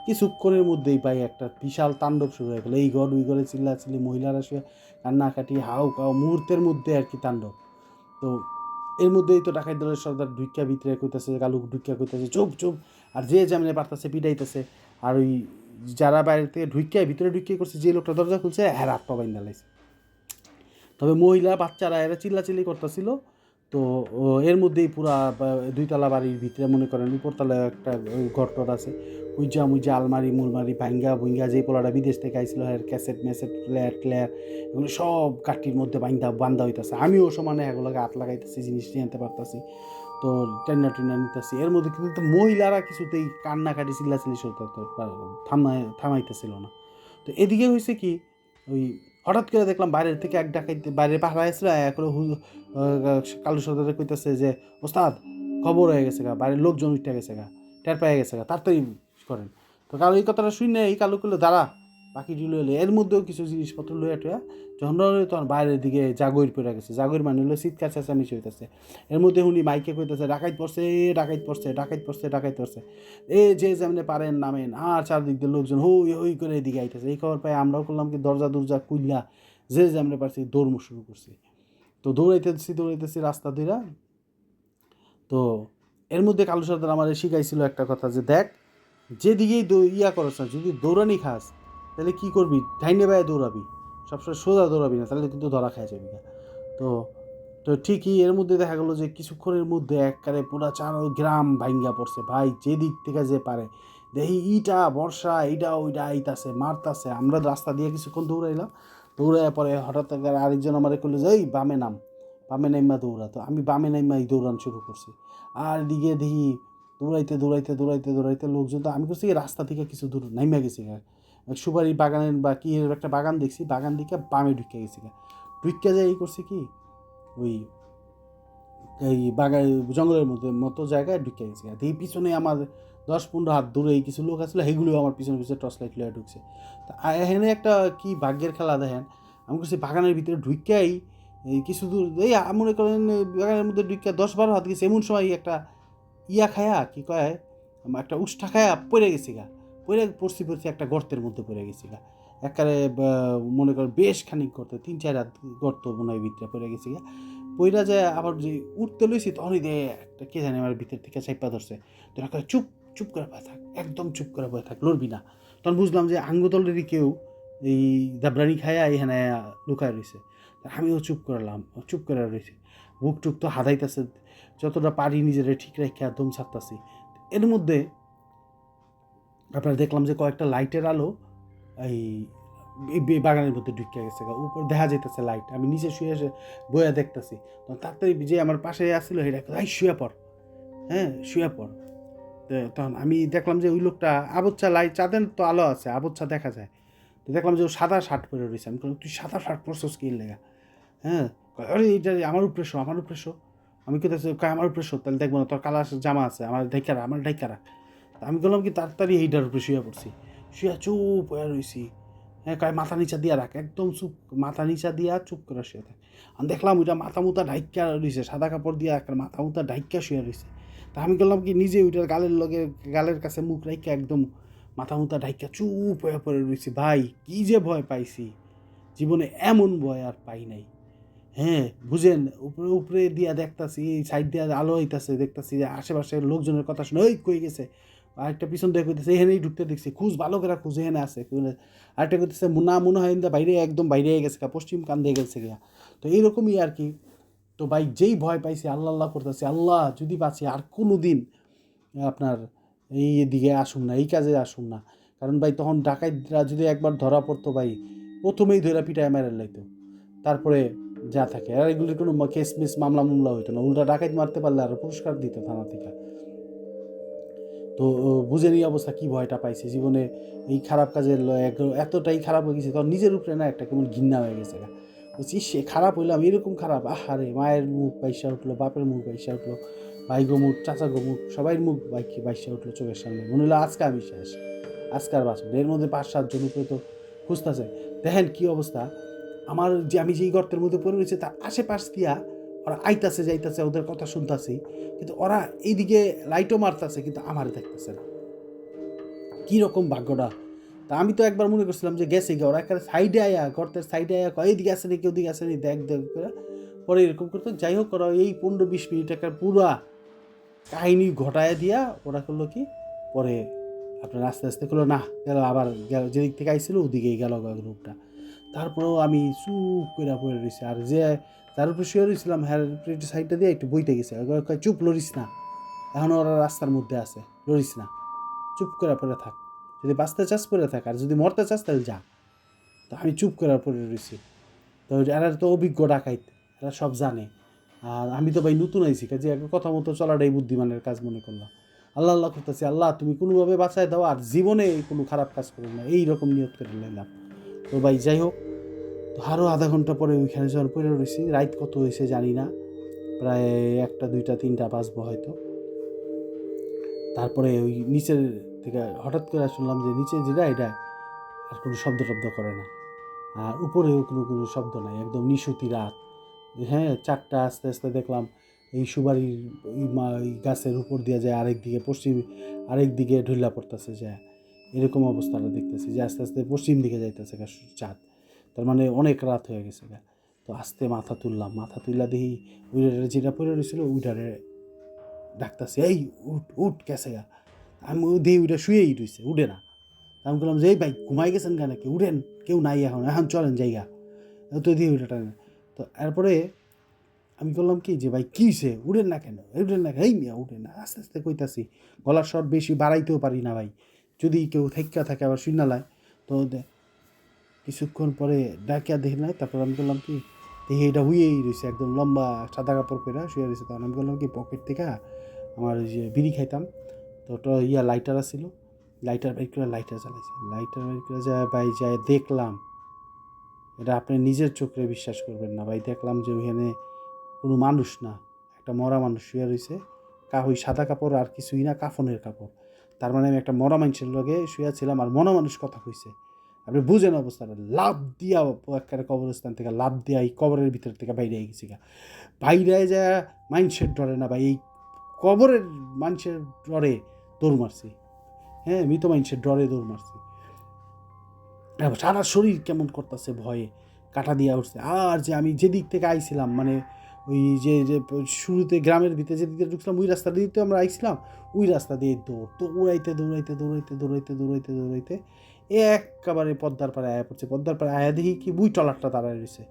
কিছুক্ষণের মধ্যেই পাই একটা বিশাল তাণ্ডব শুরু হয়ে গেলো, এই ঘর ওই ঘরে চিল্লাচিল্লি, মহিলারা শুয়ে কান্নাকাটি, হাউ কাউ, মুহূর্তের মধ্যে আর কি তাণ্ডব। তো এর মধ্যেই তো ডাকাইত দলের সর্দার ঢুকিয়া ভিতরে কইতেছে, কালু ঢুকিয়া কইতেছে চুপ চুপ, আর যে যেমনি পারতেছে পিটাইতেছে। আর ওই যারা বাইরে থেকে ঢুকিয়া ভিতরে ঢুকিয়ে করছে, যে লোকটা দরজা খুলছে হ্যাঁ হাত পা বাইন্দা লাইছে। তবে মহিলা বাচ্চারা এরা চিল্লাচিল্লি করতেছিল। তো এর মধ্যেই পুরা দুইতলা বাড়ির ভিতরে, মনে করেন উপরতলায় একটা ঘরটর আছে, উইজা মুইজা আলমারি মুলমারি ভাঙ্গা ভুঙ্গা, যে পোলাটা বিদেশ থেকে আইছিল এর ক্যাসেট ম্যাসেট প্লেয়ার এগুলো সব কাঠির মধ্যে বান্ধা হইতেছে। আমিও সমানে এগুলোকে হাত লাগাইতেছি, জিনিস নিয়ে আনতে পারতেছি। তো টেন্না নিতেছি। এর মধ্যে কিন্তু মহিলারা কিছুতেই কান্নাকাটি চিল্লাচিল্লি থামাইতেছিল না। তো এদিকে হয়েছে কি, ওই হঠাৎ করে দেখলাম বাইরের থেকে এক ডাকাইত বাইরে পাহারা আসছিল, করে কালু সর্দারে কইতেছে যে, ওস্তাদ খবর হয়ে গেছে গা, বাইরের লোকজন উঠে গেছে গা, টের পেয়ে গেছে গা, তাড়াতাড়ি করেন। তো কালু এই কথাটা শুনে এই কালু করলো, দাঁড়া বাকি ডিলো এলে। এর মধ্যেও কিছু জিনিসপত্র লইয়া টুয়া যখন তখন বাইরের দিকে জাগর পড়ে গেছে। জাগর মানে হলো চিৎকার চেঁচামেচি হইতেছে। এর মধ্যে উনি মাইকে কইতেছে, ডাকাইত পড়ছে, ডাকাইত পড়ছে, ডাকাইত পড়ছে, ডাকাইত পড়ছে, যে যেমনি পারেন নামেন। আর চারদিক দিয়ে লোকজন হই হই করে এদিকে আইতেছে। এই খবর পাই আমরাও করলাম কি, দরজা খুললা যে যেমনি পারছি দৌড় শুরু করছি। তো দৌড়াইতেছি রাস্তা দিয়া। তো এর মধ্যে কালু সর্দার আমার শিখাইছিল একটা কথা, যে দেখ যেদিকেই ইয়া করছ না, যদি দৌড়ানি খাস তাহলে কী করবি, ঢাইনে বায়ে দৌড়াবি, সবসময় সোজা দৌড়াবি না, তাহলে কিন্তু ধরা খাই যাবি না। তো তো ঠিকই এর মধ্যে দেখা গেলো যে কিছুক্ষণের মধ্যে একবারে পুরা চারো গ্রাম ভাঙ্গা পড়ছে ভাই, যে দিক থেকে যে পারে দেখি ইটা বর্ষা এইটা ওইটা আইতাছে মারতাছে। আমরা রাস্তা দিয়ে কিছুক্ষণ দৌড়াইলাম, দৌড়াইয়া পরে হঠাৎ আরেকজন আমার করলো যে, এই বামে নাম, বামে নাইমা দৌড়া। তো আমি বামে নাইমা এই দৌড়ান শুরু করছি। আর দিকে দেখি দৌড়াইতে লোকজন, তো আমি করছি রাস্তা থেকে কিছু দূর নাইমা গেছি গা, সুপারি বাগানের বা কি একটা বাগান দেখছি, বাগান দিকে বামে ঢুকে গেছি গা। ঢুকে যাই এই করছি কি, ওই এই বাগান জঙ্গলের মতো জায়গায় ঢুকে গেছে। এই পিছনে আমার 10-15 হাত দূরে এই কিছু লোক আসলে, সেগুলিও আমার পিছনে টর্চ লাইট লিয়ে ঢুকছে। তা এখানে একটা কি ভাগ্যের খেলা দেখেন, আমি করছি বাগানের ভিতরে ঢুকাই এই কিছু দূর, এই মনে করেন বাগানের মধ্যে ঢুকা 10-12 হাত গেছে, এমন সময় একটা ইয়া খায়া কি কয়, একটা উষ্ঠা খায়া পড়ে গেছি গা। পড়ছি একটা গর্তের মধ্যে পড়ে গেছি গা, একেবারে মনে কর বেশ খানিক গর্ত, 3-4 হাত গর্ত মনে হয় ভিতরে পড়ে গেছি গা। পইরা যায় আবার যে উঠতে লইছি তখনই দে একটা কে জানে আমার ভিতর থেকে চাইপা ধরছে। তো একটা চুপ চুপ করে বয়ে থাক, একদম চুপ করে বয়ে থাক, লড়বি না। তখন বুঝলাম যে আঙ্গতলেরই কেউ এই দাবরানি খায়া এখানে লুকায় রয়েছে। আমিও চুপ করলাম, চুপ করে রয়েছি, বুক টুক তো হাদাইতেছে, যতটা পারি নিজেরা ঠিক রেখে দম ছাড়তাছি। এর মধ্যে আপনার দেখলাম যে কয়েকটা লাইটের আলো এই বাগানের মধ্যে ঢুকে গেছে, উপর দেখা যাইতেছে লাইট। আমি নিচে শুয়ে এসে বইয়া দেখতেছি, তাড়াতাড়ি যে আমার পাশে আসছিল সেটা এই শুয়ে পড়, হ্যাঁ শুয়ে পড়। তখন আমি দেখলাম যে ওই লোকটা আবচ্ছা লাইট, চাঁদের তো আলো আছে, আবচ্ছা দেখা যায়। তো দেখলাম যে ও সাদা শার্ট পরে রয়েছে। আমি বললাম তুই সাদা শার্ট পরছস কি লেগা? হ্যাঁ, আরে এইটা আমার উপরে শো, আমার উপরে শো। আমি কোথায় আমার উপরে শো, তাহলে দেখবো না তোর কালা জামা আছে, আমার ঢাইকারা, আমার ঢাইকারা। আমি বললাম কি তাড়াতাড়ি এইটার উপরে শুয়ে পড়ছি, শুয়ে চুপ হয়ে রয়েছি। হ্যাঁ, কয় মাথা নিচা দিয়া রাখ, একদম চুপ, মাথা নিচা দিয়া চুপ করে শুয়ে থাক। আমি দেখলাম ওইটা মাথা মুথা ঢাইকা রয়েছে, সাদা কাপড় দিয়া একটা মাথা মুথা ঢাইকা শুয়ে রয়েছে। তা আমি করলাম কি নিজে ওইটার গালের কাছে মুখ রাইকা একদম মাথা মুথা ঢাইকা চুপ হয়ে পড়ে রয়েছি। ভাই কী যে ভয় পাইছি, জীবনে এমন ভয় আর পাই নাই। হ্যাঁ বুঝেন, উপরে উপরে দিয়া দেখতাছি, এই সাইড দিয়া আলো হইতাছে, দেখতাছি যে আশেপাশের লোকজনের কথা শুনে ওই কই গেছে, আরেকটা পিছন দিয়ে কইতেছে এখানেই ঢুকতে দেখছি, খুঁজ ভালো করে খুঁজ, এখানে আছে। আরেকটা কইতেছে না মনে হয় বাইরে, একদম বাইরে গেছে গা, পশ্চিম কান দিয়ে গেছে গা। তো এইরকমই আর কি। তো ভাই যেই ভয় পাইছি আল্লাহ আল্লাহ করতেছি, আল্লাহ যদি বাঁচি আর কোনো দিন আপনার এই দিকে আসুন না, এই কাজে আসুন না। কারণ ভাই তখন ডাকাতরা যদি একবার ধরা পড়তো ভাই, প্রথমেই ধরা পিটায় মেরে লাইতো, তারপরে যা থাকে। আর এগুলির কোনো কেস মিস মামলা হইতো না, উল্টা ডাকাত মারতে পারলে আর পুরস্কার দিত থানা থেকে। তো বুঝেন এই অবস্থা, কী ভয়টা পাইছি জীবনে এই খারাপ কাজের এতটাই খারাপ হয়ে গেছে, তখন নিজের উপরে না একটা কেমন ঘৃণা হয়ে গেছে। বলছি সে খারাপ হইলাম, এরকম খারাপ, আহারে মায়ের মুখ বাইসা উঠলো, বাপের মুখ বাইসা উঠলো, ভাই গো মুখ, চাচা গো মুখ, সবাই মুখ বাইসা উঠলো চোখের সামনে। মনে হলো আজকে আমি শেষ, আজকার বাঁচব। এর মধ্যে 5-7 জন উপরে তো খুঁজতেছে। দেখেন কী অবস্থা আমার, যে আমি যেই গর্তের মধ্যে পড়ে রয়েছে তার আশেপাশ দিয়া ওরা আইতাছে যাইতাছে, ওদের কথা শুনতাছি, কিন্তু ওরা এইদিকে লাইটও মারতেছে কিন্তু আমার দেখতেছে না। কীরকম ভাগ্যটা! তা আমি তো একবার মনে করছিলাম যে গেছে গিয়ে, ওরা একটা সাইডে আয়া, গর্তের সাইডে আয়া এইদিকে আসে নি, কেউ দিকে আসে নি, দেখ দেখ করে পরে এরকম করতো। যাই হোক, ওরা এই 15-20 মিনিট একটা পুরা কাহিনী ঘটায় দিয়া ওরা করলো কি, পরে আপনার আস্তে আস্তে করলো না, গেল আবার যেদিক থেকে আইছিল ওদিকেই গেল গ্রুপটা। তারপরেও আমি চুপ করে পড়ে রয়েছি, আর যে যার উপরে শুয়ে রয়েছিলাম হ্যাঁ একটু সাইডটা দিয়ে একটু বইতে গেছে, চুপ লড়িস না, এখন ওরা রাস্তার মধ্যে আছে, লড়িস না, চুপ করে পড়ে থাক, যদি বাঁচতে চাস পড়ে থাক, আর যদি মরতে চাস তাহলে যা। তো আমি চুপ করে পড়ে রয়েছি। তো এরা তো অভিজ্ঞ ডাকাইত, এরা সব জানে। আর আমি তো ভাই নতুন আইছি, কাজে একটা কথা মতো চলাটাই বুদ্ধিমানের কাজ মনে করলাম। আল্লাহ আল্লাহ করতেছি, আল্লাহ তুমি কোনোভাবে বাঁচায় দাও, আর জীবনে কোনো খারাপ কাজ করো না, এইরকম নিয়ত করে নিলাম। তো ভাই যাই হোক, তো আরও আধা ঘন্টা পরে ওইখানে যখন পড়ে রয়েছি, রাত কত হয়েছে জানি না, প্রায় 1টা 2টা 3টা বাজবো হয়তো। তারপরে ওই নিচের থেকে হঠাৎ করে শুনলাম যে নিচে যেটা এটা আর কোনো শব্দ টব্দ করে না, আর উপরেও কোনো শব্দ নাই, একদম নিশুতি রাত। হ্যাঁ 4টা আস্তে আস্তে দেখলাম এই সুবারির এই গাছের উপর দিয়ে যায় আরেক দিকে ঢুলা পড়তেছে যায়, এরকম অবস্থাটা দেখতেছি যে আস্তে আস্তে পশ্চিম দিকে যাইতেছে চাঁদ। তার মানে অনেক রাত হয়ে গেছে গা। তো আস্তে মাথা তুললা দেখি উইডারে যেটা পড়ে রয়েছিল উইডারে ডাকতেছে, এই উঠ উঠ গেছে গা। আমি দেখি ওইটা শুয়েই রয়েছে, উঠে না। আমি বললাম যে এই ভাই ঘুমাই গেছেন কেন, নাকি উঠেন, কেউ নাই এখন, এখন চলেন জায়গা। তো দিয়ে ওইটা টানে। তো এরপরে আমি বললাম কি যে ভাই কী হয়েছে, উঠেন না কেন, উঠেন না, এই মিয়া উঠেন না, আস্তে আস্তে কইতাছি, গলার স্বর বেশি বাড়াইতেও পারি না ভাই, যদি কেউ থেক্কা থাকে আবার শুনালায়। তো কিছুক্ষণ পরে ডাকিয়া দেখি নাই, তারপর আমি বললাম কি দেখি এটা হুইয়েই রয়েছে, একদম লম্বা সাদা কাপড় পরে শুয়ে রয়েছে। তখন আমি বললাম কি পকেট থেকে আমার ওই যে বিড়ি খাইতাম, তো ওটা লাইটার ছিল, লাইটার বাইক করে লাইটার চালাইছি, লাইটার বাইক করে যায় দেখলাম, এটা আপনি নিজের চোখে বিশ্বাস করবেন না ভাই, দেখলাম যে ওইখানে কোনো মানুষ না, একটা মরা মানুষ শুয়ে রয়েছে, ওই সাদা কাপড় আর কিছুই না, কাফনের কাপড়। তার মানে আমি একটা মরা মানুষের লগে শুয়েছিলাম, আর মরা মানুষ কথা কইছে। আপনি বুঝেন অবস্থাটা, লাভ দিয়া একটা কবরস্থান থেকে লাভ দিয়া এই কবরের ভিতর থেকে বাইরে গেছি গা। বাইরে যায় মানুষের ডরে না ভাই, এই কবরের মানুষের ডরে দৌড় মারছি। হ্যাঁ, মৃত মানুষের ডরে দৌড় মারছি। সারা শরীর কেমন করতেছে ভয়ে, কাটা দিয়া উঠছে। আর যে আমি যেদিক থেকে আইছিলাম, মানে ওই যে যে শুরুতে গ্রামের ভিতরে যেদিক দিয়ে ঢুকছিলাম ওই রাস্তা দিয়ে তো আমরা আইছিলাম, ওই রাস্তা দিয়ে দৌড়াইতে একেবারে পদ্মার পাড়ে আয়া পড়ছে। পদ্মার পাড়ে আয়া দেখি কি বুই ট্রলারটা দাঁড়ায় রয়েছে,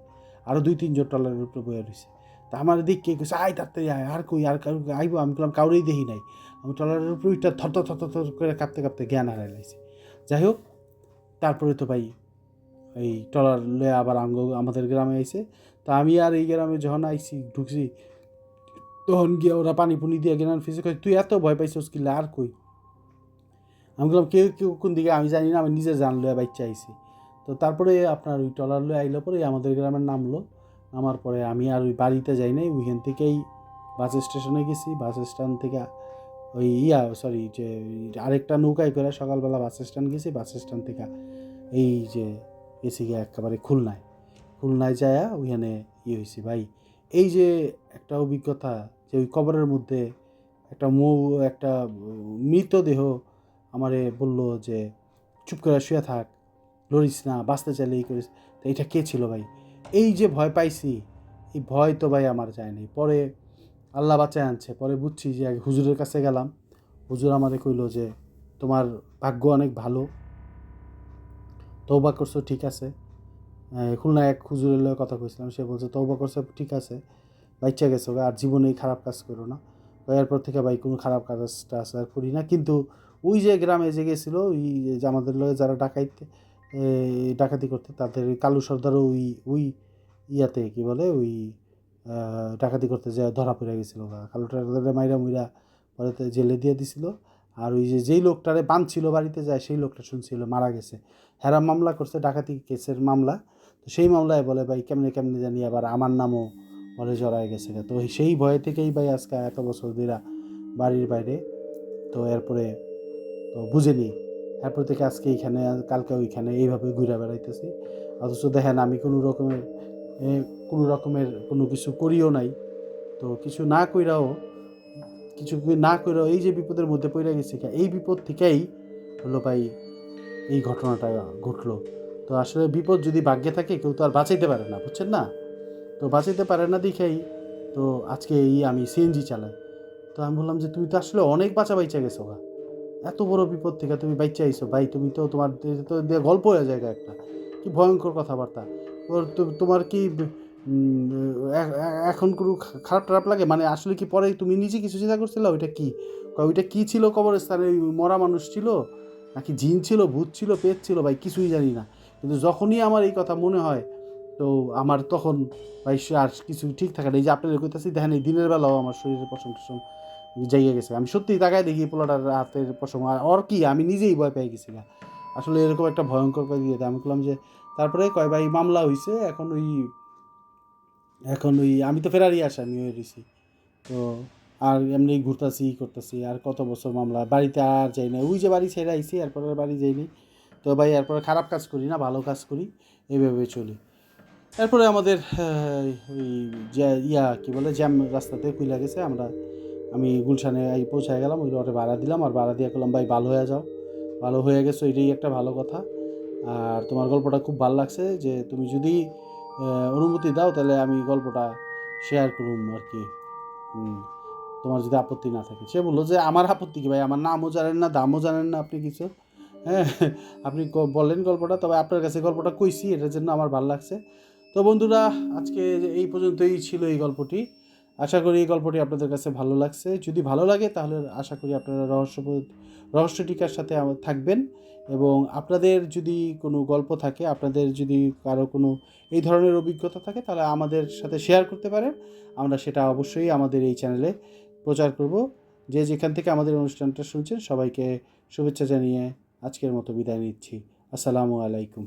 আরও 2-3 জন ট্রলারের উপরে বয়ে রয়েছে। তা আমার দিক কে কইছে আয় তাড়াতাড়ি আয়, আর কই আর কারো আইবো? আমি বললাম কাউরেই দেখি নাই। আমি ট্রলারের উপরে ওইটা থর করে কাঁপতে কাঁপতে জ্ঞান হারাই লাইছি। যাই হোক, তারপরে তো ভাই এই ট্রলার লয়ে আবার আমাদের গ্রামে আইছে। তা আমি আর এই গ্রামে যখন ঢুকছি, তখন গিয়ে ওরা পানি পুনি দিয়ে গেলাম ফিসে কই তুই এত ভয় পাইছিস কিলা? আর কই? আমি বললাম কেউ কেউ কোন দিকে আমি জানি না, আমি নিজের জান লয়ে বাচ্চা আইছি। তো তারপরে আপনার ওই ট্রলার লয়ে আইলে পরে আমাদের গ্রামের নামলো। নামার পরে আমি আর ওই বাড়িতে যাই নাই, ওইখান থেকেই বাস স্টেশনে গেছি। বাস স্ট্যান্ড থেকে ওই যে আরেকটা নৌকায় করে সকালবেলা বাস স্ট্যান্ড গেছি। বাস স্ট্যান্ড থেকে এই যে গেছি গিয়ে একেবারে খুলনায় যায় ওইখানে হয়েছি ভাই। এই যে একটা অভিজ্ঞতা, যে ওই কবরের মধ্যে একটা মৃতদেহ আমারে বলল যে চুপ করে শুয়ে থাক, লড়িস না, বাঁচতে চাইলে এই করিস। তো এইটা কে ছিল ভাই? এই যে ভয় পাইছি, এই ভয় তো ভাই আমার যায়নি। পরে আল্লাহ বাঁচায় আনছে। পরে বুঝছি যে হুজুরের কাছে গেলাম, হুজুর আমারে কইল যে তোমার ভাগ্য অনেক ভালো, তওবা করছো ঠিক আছে। খুলনা এক হুজুরের লগে কথা কইছিলাম, সে বলছে তওবা করছো ঠিক আছে, বাচ্চা গেছো, আর জীবনে খারাপ কাজ করো না। এরপর থেকে ভাই কোনো খারাপ কাজটা আর করি না। কিন্তু ওই যে গ্রামে যে গেছিলো, ওই যে আমাদের লগে যারা ডাকাতি করতে, তাদের কালু সর্দারও ওই ইয়াতে কী বলে ওই ডাকাতি করতে যে ধরা পড়ে গেছিলো। কালু সর্দারে মাইরা মুইরা পরে জেলে দিয়ে দিছিল। আর ওই যেই লোকটারে বাঁধছিল বাড়িতে যায়, সেই লোকটা শুনছিল মারা গেছে। হেরা মামলা করছে, ডাকাতি কেসের মামলা। তো সেই মামলায় বলে ভাই কেমনে জানি আবার আমার নামও বলে জড়ায় গেছে। তো সেই ভয় থেকেই ভাই আজকে এত বছর ধরে বাড়ির বাইরে। তো এরপরে তো বুঝেনি, এরপর থেকে আজকে এইখানে, কালকে ওইখানে, এইভাবে ঘুরে বেড়াইতেছি। অথচ দেখেন আমি কোনো রকমের কোনো কিছু করিও নাই। তো কিছু না কইরাও এই যে বিপদের মধ্যে পড়ে গেছি, এই বিপদ থেকেই হলো ভাই এই ঘটনাটা ঘটলো। তো আসলে বিপদ যদি ভাগ্যে থাকে কেউ তো আর বাঁচাইতে পারে না, বুঝছেন না? তো বাঁচাইতে পারে না দেখেই তো আজকে আমি সিএনজি চালাই। তো আমি বললাম যে তুমি তো আসলে অনেক বাইচা গেছো গা, এত বড় বিপদ থেকে তুমি বাইচা আইছো ভাই। তুমি তো তো গল্প হয়ে যায় একটা, কি ভয়ঙ্কর কথাবার্তা। তোমার কি এখন কোনো খারাপ লাগে? মানে আসলে কি পরে তুমি নিজে কিছু চিন্তা করছিলে ওইটা কি ছিল? কবরস্থানে মরা মানুষ ছিল, নাকি জিন ছিল, ভূত ছিল, পেট ছিল, ভাই কিছুই জানি না। কিন্তু যখনই আমার এই কথা মনে হয়, তো আমার তখন ভাই আর কিছু ঠিক থাকে না। এই যে আপনাদের কইতাছি, দেখেন এই দিনের বেলাও আমার শরীরের পশম টশম জায়গা গেছে। আমি সত্যিই তাকায় দেখি পোলাটার হাতের পশম, আর কি আমি নিজেই ভয় পেয়ে গেছি না। আসলে এরকম একটা ভয়ঙ্কর করে দিয়ে আমি বললাম যে তারপরে কয় ভাই মামলা হয়েছে, এখন ওই আমি তো ফেরারি আসামি হয়ে রয়েছি। তো আর এমনি করতেছি আর কত বছর মামলা, বাড়িতে আর যাই না। ওই যে বাড়ি ছেড়ে আইছি, এরপরে বাড়ি যাইনি। তো ভাই এরপরে খারাপ কাজ করি না, ভালো কাজ করি, এইভাবে চলি। এরপরে আমাদের ওই যে কী বলে জ্যাম রাস্তাতে খুলে গেছে। আমি গুলশানে পৌঁছায় গেলাম, ওই রটে ভাড়া দিলাম, আর ভাড়া দিয়ে করলাম ভাই ভালো হয়ে যাও, ভালো হয়ে গেছো, এটাই একটা ভালো কথা। আর তোমার গল্পটা খুব ভালো লাগছে, যে তুমি যদি অনুমতি দাও তাহলে আমি গল্পটা শেয়ার করুম আর কি, তোমার যদি আপত্তি না থাকে। সে বললো যে আমার আপত্তি কি ভাই, আমার নামও জানেন না, দামও জানেন না আপনি কিছু। হ্যাঁ, আপনি বললেন গল্পটা, তবে আপনার কাছে গল্পটা কইছি, এটার জন্য আমার ভালো লাগছে। তো বন্ধুরা, আজকে এই পর্যন্তই ছিল এই গল্পটি। আশা করি এই গল্পটি আপনাদের কাছে ভালো লাগছে। যদি ভালো লাগে তাহলে আশা করি আপনারা রহস্যটিকার সাথে থাকবেন। এবং আপনাদের যদি কোনো গল্প থাকে, আপনাদের যদি কারো কোনো এই ধরনের অভিজ্ঞতা থাকে, তাহলে আমাদের সাথে শেয়ার করতে পারেন। আমরা সেটা অবশ্যই আমাদের এই চ্যানেলে প্রচার করব। যে যেখান থেকে আমাদের অনুষ্ঠানটা শুনছেন সবাইকে শুভেচ্ছা জানিয়ে আজকের মতো বিদায় নিচ্ছি। আসসালামু আলাইকুম।